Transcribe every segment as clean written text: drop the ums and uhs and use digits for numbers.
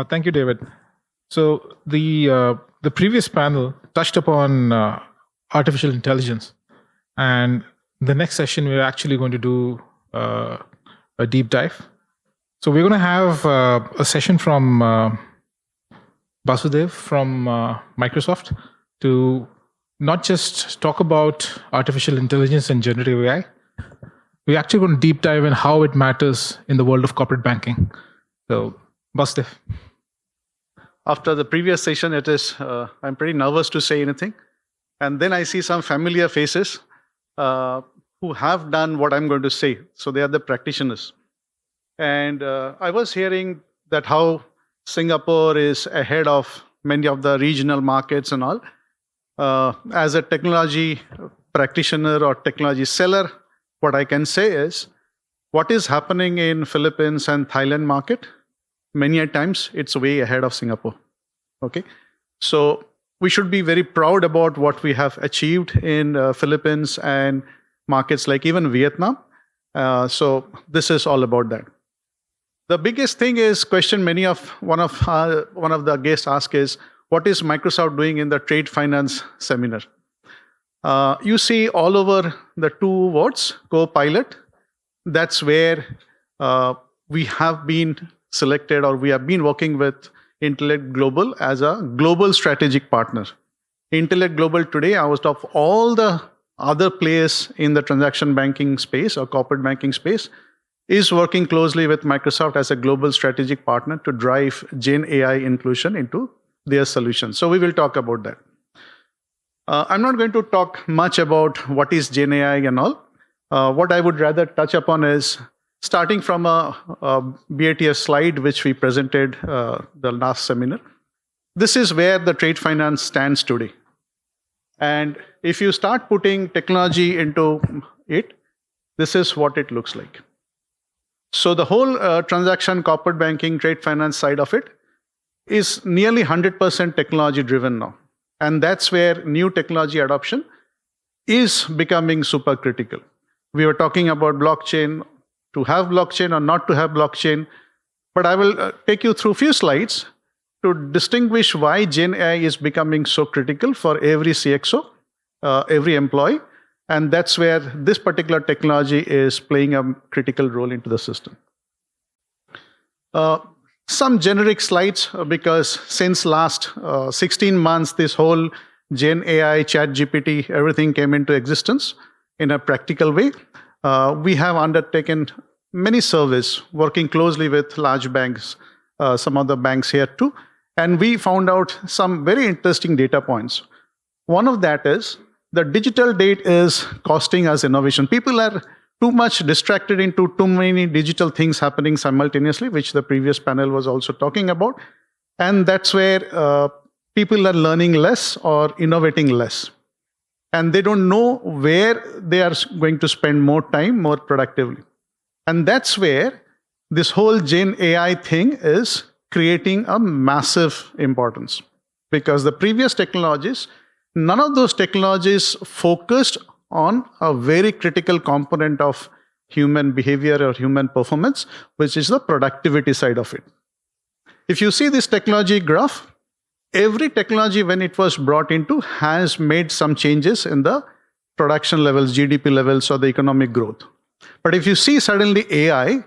Thank you, David. So the previous panel touched upon artificial intelligence, and the next session we're actually going to do a deep dive. So we're going to have a session from Basudev from Microsoft to not just talk about artificial intelligence and generative AI. We're actually going to deep dive in how it matters in the world of corporate banking. So, Basudev. After the previous session, I'm pretty nervous to say anything. And then I see some familiar faces who have done what I'm going to say. So they are the practitioners. And I was hearing that how Singapore is ahead of many of the regional markets and all. As a technology practitioner or technology seller, what I can say is what is happening in Philippines and Thailand market, many a times it's way ahead of Singapore. Okay, so we should be very proud about what we have achieved in Philippines and markets like even Vietnam. So this is all about that. The biggest thing is question one of the guests asked is, what is Microsoft doing in the trade finance seminar? You see all over the two words, co-pilot. That's where we have been selected, or we have been working with Intellect Global as a global strategic partner. Intellect Global today, out of all the other players in the transaction banking space or corporate banking space, is working closely with Microsoft as a global strategic partner to drive Gen AI inclusion into their solutions. So we will talk about that. I'm not going to talk much about what is Gen AI and all. What I would rather touch upon is starting from a BATS slide which we presented the last seminar. This is where the trade finance stands today. And if you start putting technology into it, this is what it looks like. So the whole transaction, corporate banking, trade finance side of it is nearly 100% technology driven now. And that's where new technology adoption is becoming super critical. We were talking about blockchain, to have blockchain or not to have blockchain. But I will take you through a few slides to distinguish why Gen AI is becoming so critical for every CXO, every employee. And that's where this particular technology is playing a critical role into the system. Some generic slides, because since last 16 months, this whole Gen AI, Chat GPT, everything came into existence in a practical way. We have undertaken many surveys working closely with large banks, some of the banks here too, and we found out some very interesting data points. One of that is the digital debt is costing us innovation. People are too much distracted into too many digital things happening simultaneously, which the previous panel was also talking about. And that's where people are learning less or innovating less. And they don't know where they are going to spend more time, more productively. And that's where this whole Gen AI thing is creating a massive importance. Because the previous technologies, none of those technologies focused on a very critical component of human behavior or human performance, which is the productivity side of it. If you see this technology graph, every technology when it was brought into has made some changes in the production levels, GDP levels, or the economic growth. But if you see suddenly AI,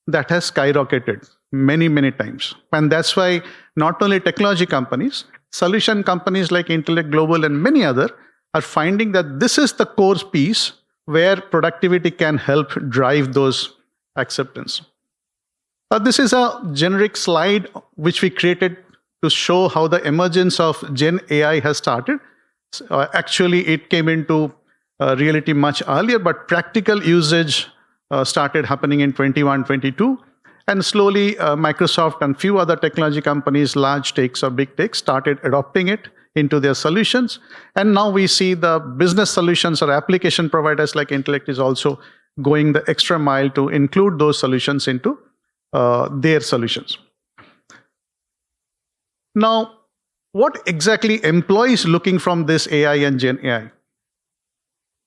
that has skyrocketed many, many times. And that's why not only technology companies, solution companies like Intellect Global and many other are finding that this is the core piece where productivity can help drive those acceptance. This is a generic slide which we created to show how the emergence of Gen AI has started. Actually, it came into reality much earlier, but practical usage started happening in 21, 22. And slowly, Microsoft and few other technology companies, large techs or big techs, started adopting it into their solutions. And now we see the business solutions or application providers like Intellect is also going the extra mile to include those solutions into their solutions. Now, what exactly employees looking from this AI and Gen AI?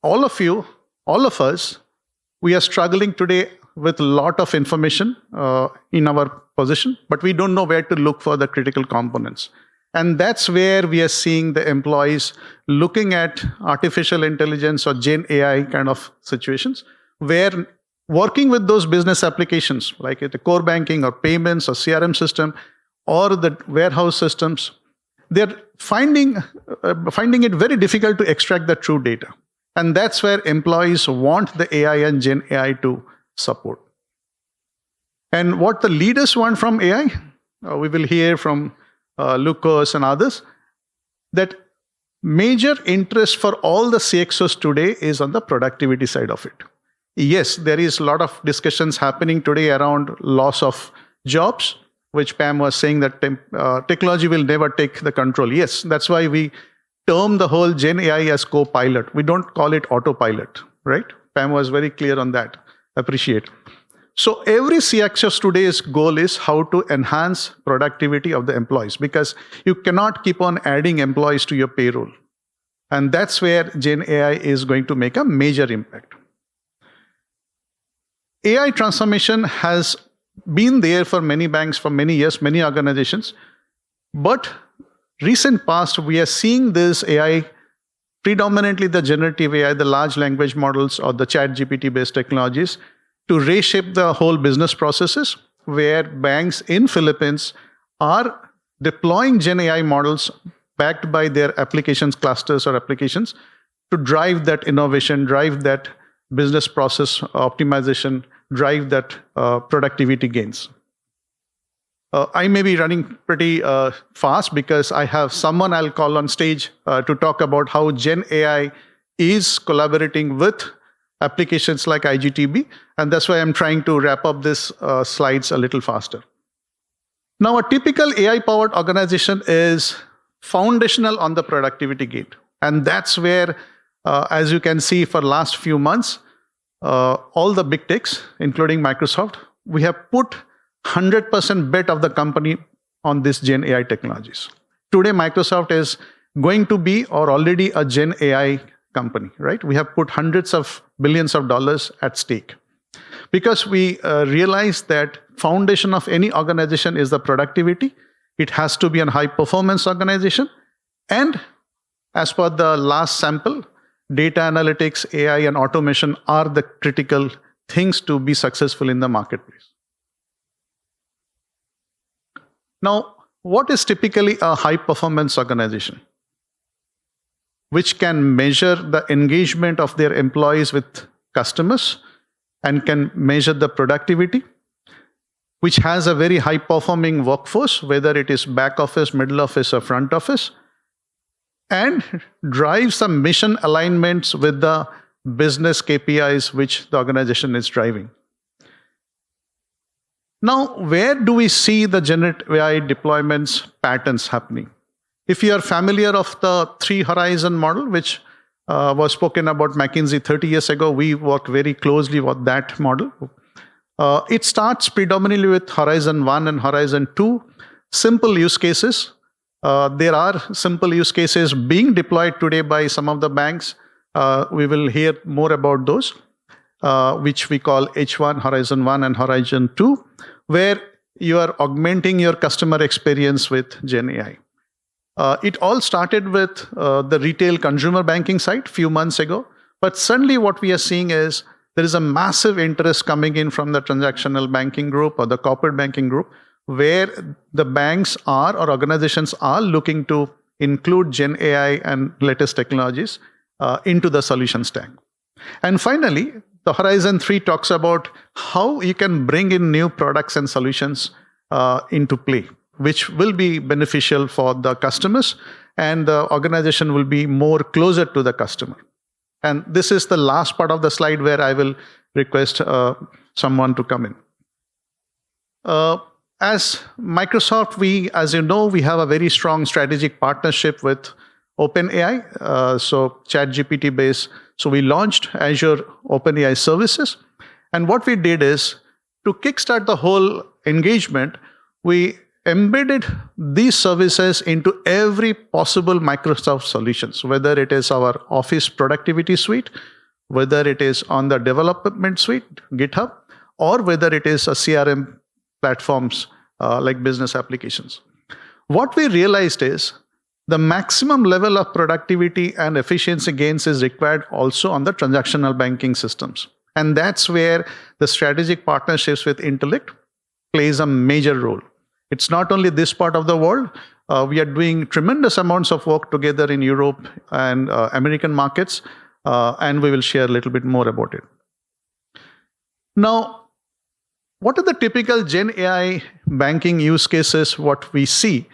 All of you, all of us, we are struggling today with a lot of information in our possession, but we don't know where to look for the critical components. And that's where we are seeing the employees looking at artificial intelligence or Gen AI kind of situations, where working with those business applications, like the core banking or payments or CRM system or the warehouse systems, they're finding it very difficult to extract the true data. And that's where employees want the AI and Gen AI to support. And what the leaders want from AI, we will hear from Lucas and others, that major interest for all the CXOs today is on the productivity side of it. Yes, there is a lot of discussions happening today around loss of jobs, which Pam was saying that technology will never take the control. Yes, that's why we term the whole Gen AI as co-pilot. We don't call it autopilot, right? Pam was very clear on that. Appreciate. So every CXO's today's goal is how to enhance productivity of the employees, because you cannot keep on adding employees to your payroll. And that's where Gen AI is going to make a major impact. AI transformation has been there for many banks for many years, many organizations. But recent past, we are seeing this AI, predominantly the generative AI, the large language models or the chat GPT based technologies, to reshape the whole business processes, where banks in Philippines are deploying Gen AI models backed by their applications clusters or applications to drive that innovation, drive that business process optimization, drive that productivity gains. I may be running pretty fast because I have someone I'll call on stage to talk about how Gen AI is collaborating with applications like IGTB. And that's why I'm trying to wrap up this slides a little faster. Now, a typical AI-powered organization is foundational on the productivity gate. And that's where, as you can see for last few months, all the big techs, including Microsoft, we have put 100% bet of the company on this Gen AI technologies. Today, Microsoft is going to be or already a Gen AI company, right? We have put hundreds of billions of dollars at stake because we realize that foundation of any organization is the productivity. It has to be a high performance organization. And as per the last sample, data analytics, AI, and automation are the critical things to be successful in the marketplace. Now, what is typically a high performance organization? Which can measure the engagement of their employees with customers and can measure the productivity, which has a very high performing workforce, whether it is back office, middle office, or front office, and drive some mission alignments with the business KPIs which the organization is driving. Now, where do we see the generative AI deployments patterns happening? If you are familiar of the 3 horizon model, which was spoken about McKinsey 30 years ago, we worked very closely with that model. It starts predominantly with Horizon 1 and Horizon 2, simple use cases. There are simple use cases being deployed today by some of the banks. We will hear more about those, which we call H1, Horizon 1 and Horizon 2, where you are augmenting your customer experience with Gen AI. It all started with the retail consumer banking side a few months ago. But suddenly what we are seeing is there is a massive interest coming in from the transactional banking group or the corporate banking group, where the banks are or organizations are looking to include Gen AI and latest technologies into the solution stack. And finally, the Horizon 3 talks about how you can bring in new products and solutions into play, which will be beneficial for the customers, and the organization will be more closer to the customer. And this is the last part of the slide where I will request someone to come in. As Microsoft, as you know, we have a very strong strategic partnership with OpenAI, so ChatGPT based. So we launched Azure OpenAI services. And what we did is, to kickstart the whole engagement, we embedded these services into every possible Microsoft solutions, whether it is our Office productivity suite, whether it is on the development suite, GitHub, or whether it is a CRM platforms like business applications. What we realized is the maximum level of productivity and efficiency gains is required also on the transactional banking systems. And that's where the strategic partnerships with Intellect plays a major role. It's not only this part of the world. We are doing tremendous amounts of work together in Europe and American markets, and we will share a little bit more about it. Now, what are the typical Gen AI banking use cases, what we see?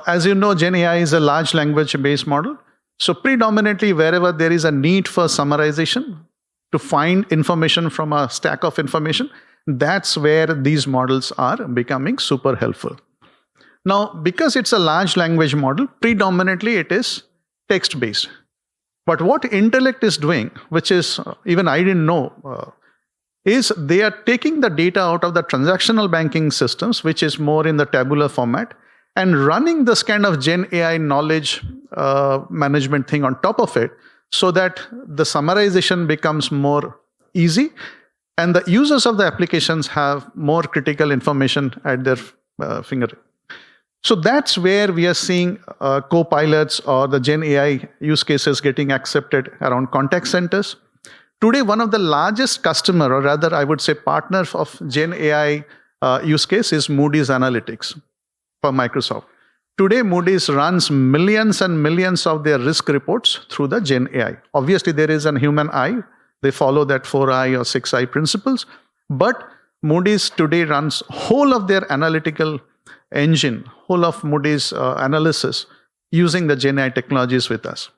As you know, Gen AI is a large language-based model. So predominantly, wherever there is a need for summarization to find information from a stack of information, that's where these models are becoming super helpful. Now, because it's a large language model, predominantly it is text-based. But what Intellect is doing, which is even I didn't know, is they are taking the data out of the transactional banking systems, which is more in the tabular format, and running this kind of Gen AI knowledge management thing on top of it, so that the summarization becomes more easy and the users of the applications have more critical information at their fingertip. So that's where we are seeing co-pilots or the Gen AI use cases getting accepted around contact centers. Today, one of the largest customer, or rather I would say partner of Gen AI use case is Moody's Analytics for Microsoft. Today, Moody's runs millions and millions of their risk reports through the Gen AI. Obviously, there is a human eye. They follow that 4I or 6I principles. But Moody's today runs whole of their analytical engine, whole of Moody's analysis using the Gen AI technologies with us.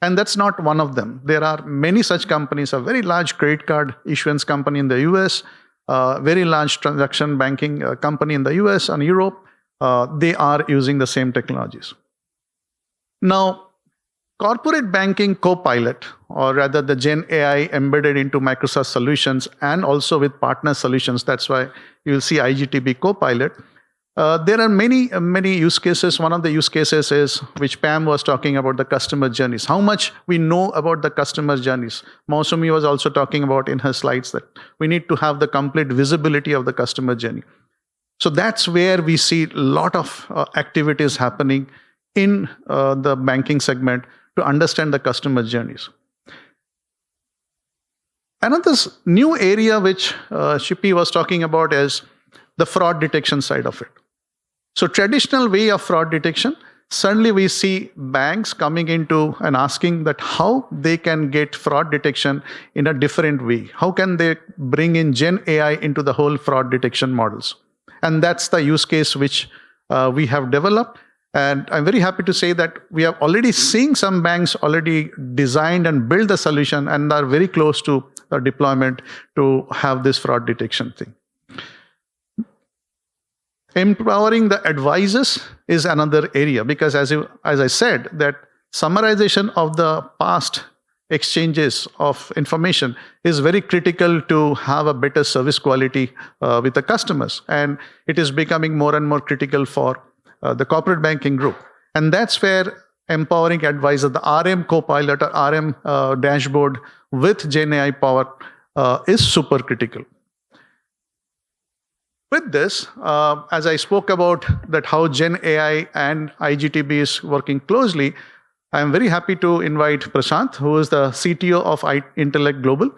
And that's not one of them. There are many such companies, a very large credit card issuance company in the US, very large transaction banking company in the US and Europe. They are using the same technologies. Now, corporate banking co-pilot, or rather the Gen AI embedded into Microsoft solutions and also with partner solutions, that's why you'll see IGTB co-pilot. There are many use cases. One of the use cases is, which Pam was talking about, the customer journeys. How much we know about the customer journeys. Mausumi was also talking about in her slides that we need to have the complete visibility of the customer journey. So that's where we see a lot of activities happening in the banking segment to understand the customer journeys. Another new area which Shippy was talking about is the fraud detection side of it. So traditional way of fraud detection, suddenly we see banks coming into and asking that how they can get fraud detection in a different way. How can they bring in Gen AI into the whole fraud detection models? And that's the use case which we have developed. And I'm very happy to say that we are already seeing some banks already designed and build the solution and are very close to the deployment to have this fraud detection thing. Empowering the advisors is another area, because as I said, that summarization of the past exchanges of information is very critical to have a better service quality with the customers. And it is becoming more and more critical for the corporate banking group. And that's where empowering advisor, the RM co-pilot or RM dashboard with Gen AI power is super critical. With this, as I spoke about that how Gen AI and IGTB is working closely, I am very happy to invite Prashant, who is the CTO of Intellect Global,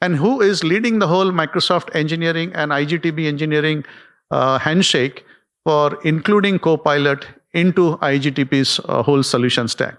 and who is leading the whole Microsoft engineering and IGTB engineering handshake for including Copilot into IGTB's whole solution stack.